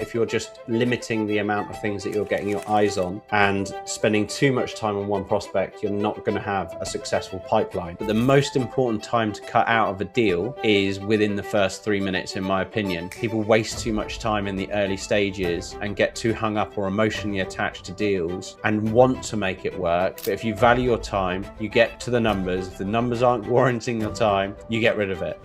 If you're just limiting the amount of things that you're getting your eyes on and spending too much time on one prospect, you're not going to have a successful pipeline. But the most important time to cut out of a deal is within the first 3 minutes, in my opinion. People waste too much time in the early stages and get too hung up or emotionally attached to deals and want to make it work. But if you value your time, you get to the numbers. If the numbers aren't warranting your time, you get rid of it.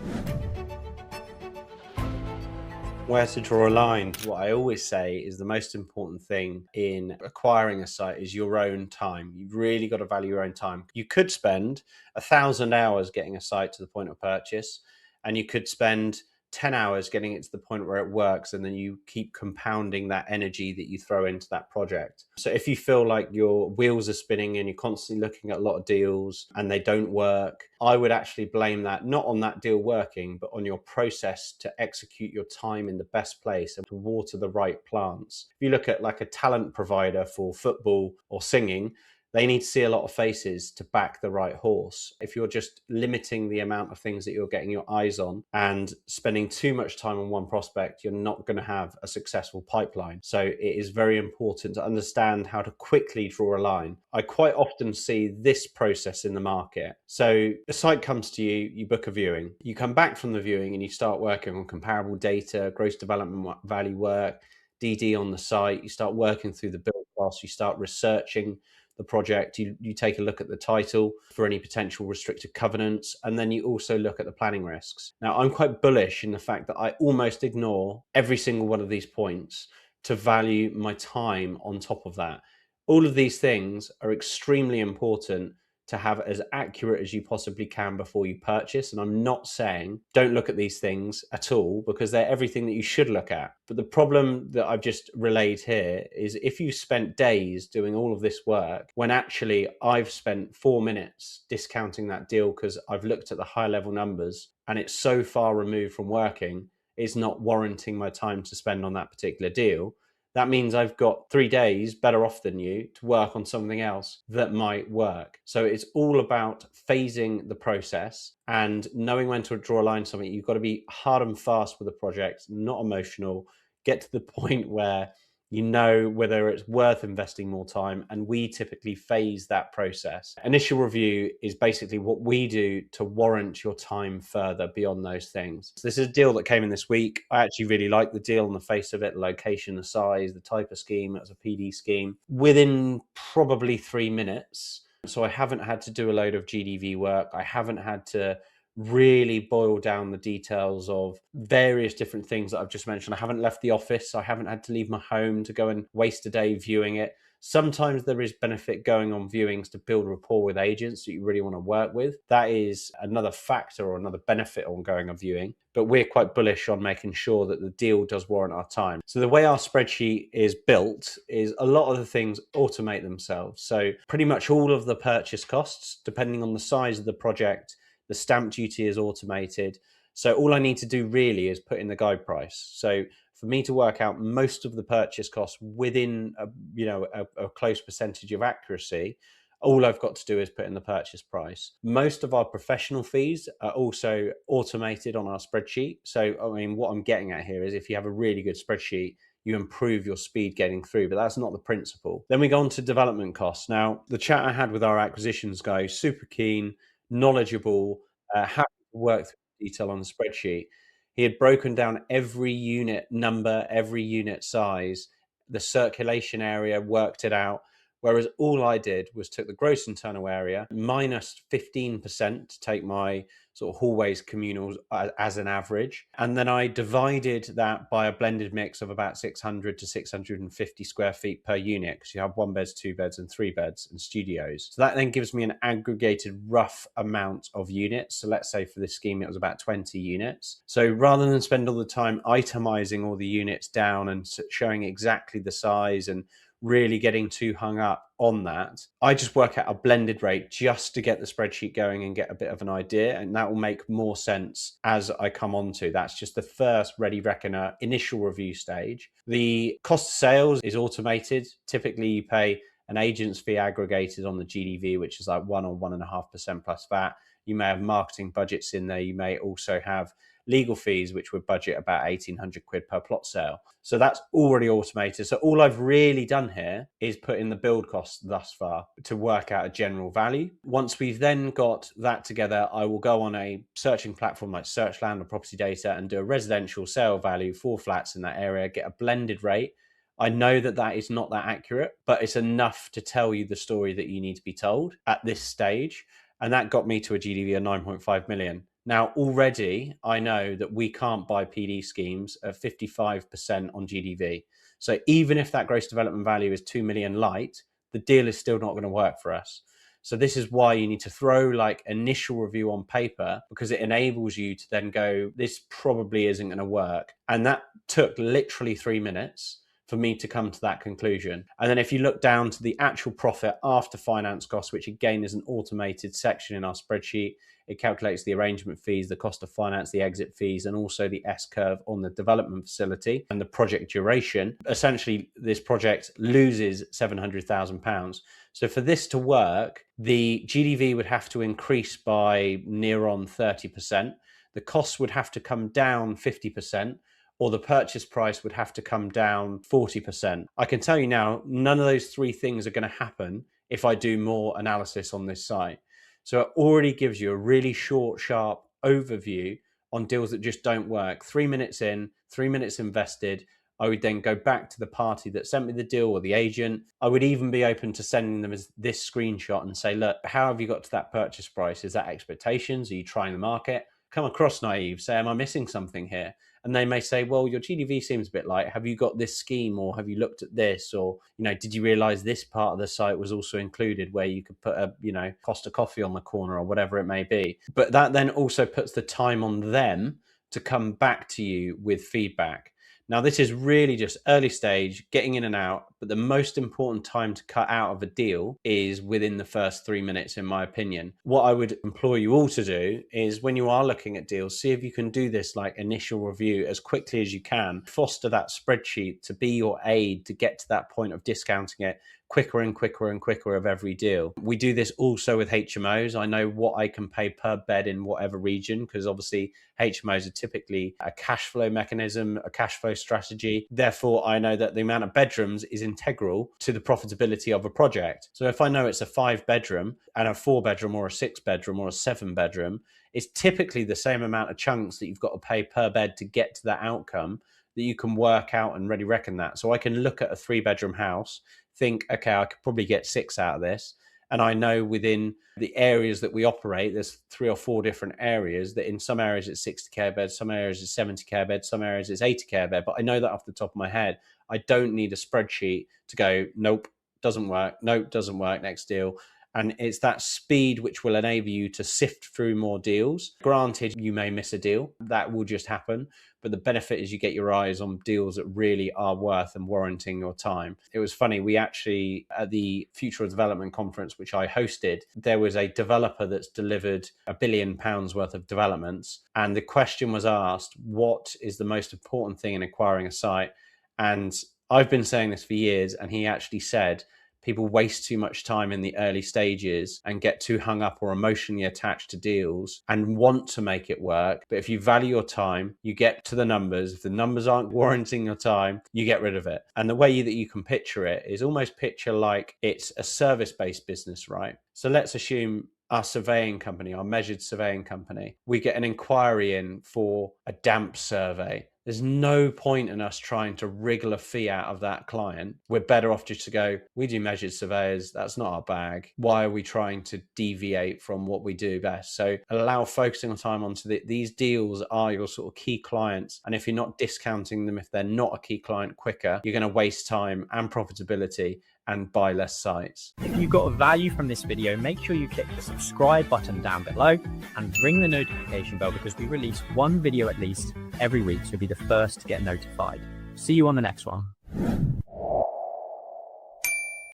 Where to draw a line? What I always say is the most important thing in acquiring a site is your own time. You've really got to value your own time. You could spend 1,000 hours getting a site to the point of purchase, and you could spend 10 hours getting it to the point where it works, and then you keep compounding that energy that you throw into that project. So if you feel like your wheels are spinning and you're constantly looking at a lot of deals and they don't work, I would actually blame that not on that deal working, but on your process to execute your time in the best place and to water the right plants. If you look at like a talent provider for football or singing, they need to see a lot of faces to back the right horse. If you're just limiting the amount of things that you're getting your eyes on and spending too much time on one prospect, you're not going to have a successful pipeline. So it is very important to understand how to quickly draw a line. I quite often see this process in the market. So a site comes to you, you book a viewing, you come back from the viewing and you start working on comparable data, gross development value work, DD on the site, you start working through the build costs, you start researching the project, you take a look at the title for any potential restricted covenants, and then you also look at the planning risks. Now, I'm quite bullish in the fact that I almost ignore every single one of these points to value my time on top of that. All of these things are extremely important to have as accurate as you possibly can before you purchase. And I'm not saying don't look at these things at all, because they're everything that you should look at. But the problem that I've just relayed here is if you spent days doing all of this work, when actually I've spent 4 minutes discounting that deal because I've looked at the high level numbers and it's so far removed from working, it's not warranting my time to spend on that particular deal. That means I've got 3 days better off than you to work on something else that might work. So it's all about phasing the process and knowing when to draw a line on something. You've got to be hard and fast with the project, not emotional. Get to the point where you know whether it's worth investing more time, and we typically phase that process. Initial review is basically what we do to warrant your time further beyond those things. So this is a deal that came in this week. I actually really like the deal on the face of it, the location, the size, the type of scheme. It was a PD scheme within probably 3 minutes. So I haven't had to do a load of GDV work. I haven't had to really boil down the details of various different things that I've just mentioned. I haven't left the office. I haven't had to leave my home to go and waste a day viewing it. Sometimes there is benefit going on viewings to build rapport with agents that you really want to work with. That is another factor or another benefit on going on viewing. But we're quite bullish on making sure that the deal does warrant our time. So the way our spreadsheet is built is a lot of the things automate themselves. So pretty much all of the purchase costs, depending on the size of the project, the stamp duty is automated. So all I need to do really is put in the guide price. So for me to work out most of the purchase costs within a close percentage of accuracy, all I've got to do is put in the purchase price. Most of our professional fees are also automated on our spreadsheet. So, I mean, what I'm getting at here is if you have a really good spreadsheet, you improve your speed getting through, but that's not the principle. Then we go on to development costs. Now, the chat I had with our acquisitions guy, super keen, knowledgeable, happy to work through detail on the spreadsheet. He had broken down every unit number, every unit size, the circulation area, worked it out. Whereas all I did was took the gross internal area minus 15% to take my sort of hallways communals as an average. And then I divided that by a blended mix of about 600 to 650 square feet per unit, because you have 1 beds, 2 beds and 3 beds and studios. So that then gives me an aggregated rough amount of units. So let's say for this scheme, it was about 20 units. So rather than spend all the time itemizing all the units down and showing exactly the size and really getting too hung up on that, I just work out a blended rate just to get the spreadsheet going and get a bit of an idea, and that will make more sense as I come on to. That's just the first Ready Reckoner initial review stage. The cost of sales is automated. Typically you pay an agent's fee aggregated on the GDV, which is like 1 or 1.5% plus VAT. You may have marketing budgets in there. You may also have legal fees, which would budget about 1,800 quid per plot sale. So that's already automated. So all I've really done here is put in the build cost thus far to work out a general value. Once we've then got that together, I will go on a searching platform like Searchland or Property Data and do a residential sale value for flats in that area, get a blended rate. I know that that is not that accurate, but it's enough to tell you the story that you need to be told at this stage. And that got me to a GDV of 9.5 million. Now, already I know that we can't buy PD schemes at 55% on GDV. So even if that gross development value is 2 million light, the deal is still not going to work for us. So this is why you need to throw like initial review on paper, because it enables you to then go, this probably isn't going to work. And that took literally 3 minutes for me to come to that conclusion. And then if you look down to the actual profit after finance costs, which again is an automated section in our spreadsheet, it calculates the arrangement fees, the cost of finance, the exit fees, and also the S-curve on the development facility and the project duration. Essentially, this project loses £700,000. So for this to work, the GDV would have to increase by near on 30%. The costs would have to come down 50%. Or the purchase price would have to come down 40%. I can tell you now, none of those three things are going to happen if I do more analysis on this site. So it already gives you a really short, sharp overview on deals that just don't work. 3 minutes in, 3 minutes invested. I would then go back to the party that sent me the deal or the agent. I would even be open to sending them as this screenshot and say, look, how have you got to that purchase price? Is that expectations? Are you trying the market? Come across naive, say, am I missing something here? And they may say, well, your GDV seems a bit light. Have you got this scheme, or have you looked at this? Or, did you realize this part of the site was also included where you could put a, Costa coffee on the corner or whatever it may be. But that then also puts the time on them to come back to you with feedback. Now, this is really just early stage, getting in and out, but the most important time to cut out of a deal is within the first 3 minutes, in my opinion. What I would implore you all to do is when you are looking at deals, see if you can do this like initial review as quickly as you can. Foster that spreadsheet to be your aid to get to that point of discounting it quicker and quicker and quicker of every deal. We do this also with HMOs. I know what I can pay per bed in whatever region, because obviously HMOs are typically a cash flow mechanism, a cash flow strategy. Therefore, I know that the amount of bedrooms is integral to the profitability of a project. So if I know it's a 5-bedroom and a 4-bedroom or a 6-bedroom or a 7-bedroom, it's typically the same amount of chunks that you've got to pay per bed to get to that outcome that you can work out and ready reckon that. So I can look at a 3-bedroom house, think, okay, I could probably get 6 out of this. And I know within the areas that we operate, there's 3 or 4 different areas that in some areas it's 60k a bed, some areas it's 70k a bed, some areas it's 80k a bed. But I know that off the top of my head. I don't need a spreadsheet to go, nope, doesn't work. Nope, doesn't work. Next deal. And it's that speed which will enable you to sift through more deals. Granted, you may miss a deal. That will just happen. But the benefit is you get your eyes on deals that really are worth and warranting your time. It was funny, we actually, at the Future of Development conference, which I hosted, there was a developer that's delivered £1 billion worth of developments. And the question was asked, what is the most important thing in acquiring a site? And I've been saying this for years, and he actually said, people waste too much time in the early stages and get too hung up or emotionally attached to deals and want to make it work. But if you value your time, you get to the numbers. If the numbers aren't warranting your time, you get rid of it. And the way that you can picture it is almost picture like it's a service-based business, right? So let's assume our surveying company, our measured surveying company, we get an inquiry in for a damp survey. There's no point in us trying to wriggle a fee out of that client. We're better off just to go, we do measured surveyors. That's not our bag. Why are we trying to deviate from what we do best? So allow focusing on time onto these deals are your sort of key clients. And if you're not discounting them, if they're not a key client quicker, you're going to waste time and profitability and buy less sites. If you got value from this video, make sure you click the subscribe button down below and ring the notification bell, because we release one video at least every week, so you'll be the first to get notified. See you on the next one.